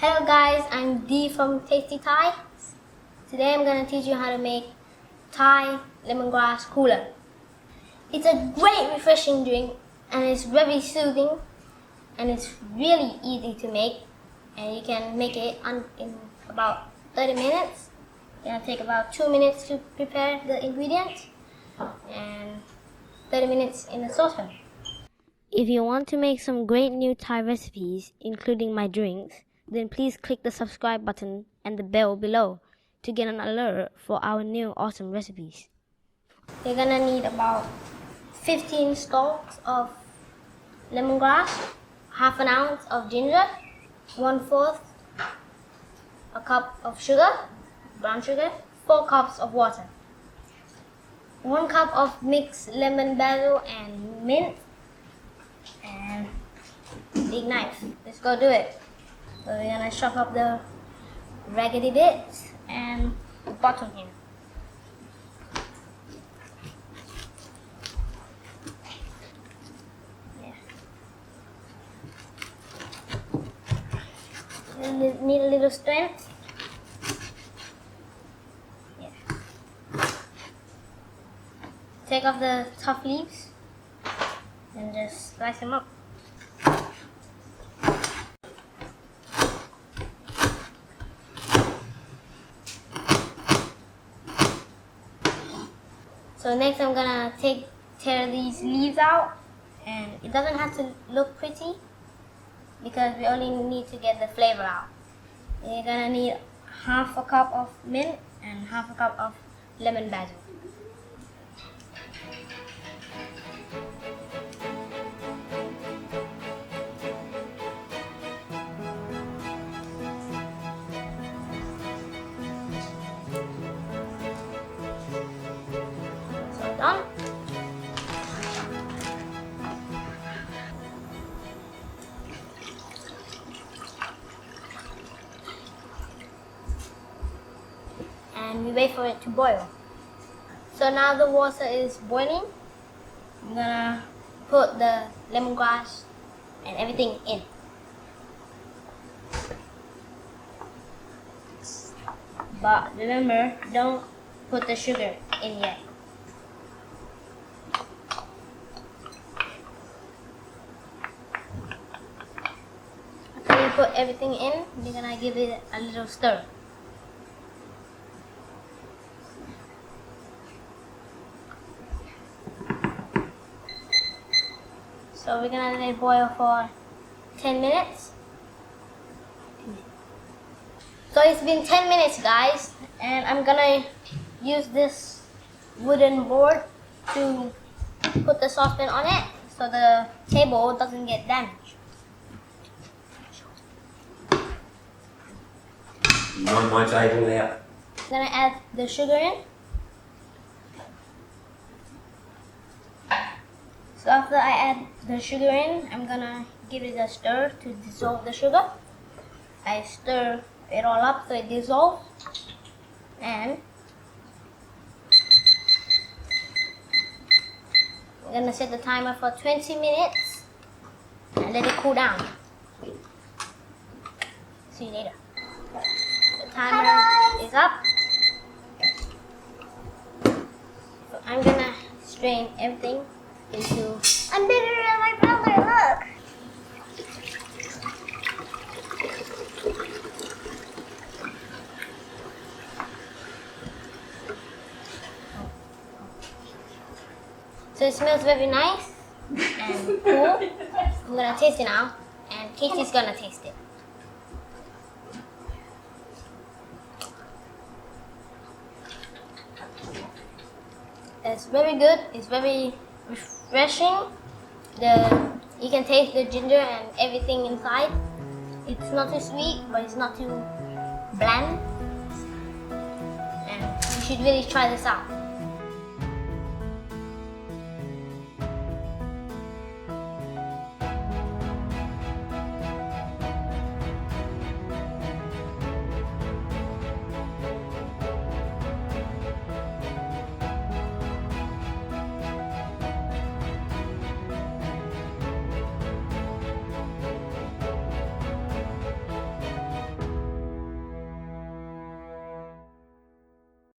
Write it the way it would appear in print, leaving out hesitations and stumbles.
Hello guys, I'm Dee from Tasty Thai. Today I'm going to teach you how to make Thai lemongrass cooler. It's a great refreshing drink and it's very soothing and it's really easy to make, and you can make it in about 30 minutes. It's going to take about 2 minutes to prepare the ingredients and 30 minutes in the saucepan. If you want to make some great new Thai recipes, including my drinks, then please click the subscribe button and the bell below to get an alert for our new awesome recipes. You're gonna need about 15 stalks of lemongrass, half an ounce of ginger, 1/4 a cup of sugar, brown sugar, 4 cups of water, 1 cup of mixed lemon, basil, and mint, and big knife. Let's go do it. So we're gonna chop up the raggedy bits and the bottom here. You need a little strength. Yeah. Take off the tough leaves and just slice them up. So next I'm gonna tear these leaves out, and it doesn't have to look pretty because we only need to get the flavor out. You're gonna need half a cup of mint and half a cup of lemon basil. Done. And we wait for it to boil. So now the water is boiling. I'm gonna put the lemongrass and everything in. But remember, don't put the sugar in yet. Put everything in, we're gonna give it a little stir. So we're gonna let it boil for 10 minutes. So it's been 10 minutes guys, and I'm gonna use this wooden board to put the saucepan on it so the table doesn't get damaged. On my table there. I'm gonna add the sugar in. So after I add the sugar in, I'm gonna give it a stir to dissolve the sugar. I stir it all up so it dissolves, and I'm gonna set the timer for 20 minutes and let it cool down. See you later. Timer is up. So I'm gonna strain everything into. I'm bigger than my brother, look! So it smells very nice and cool. I'm gonna taste it now, and Katie's gonna taste it. It's very good. It's very refreshing. You can taste the ginger and everything inside. It's not too sweet, but it's not too bland. And you should really try this out.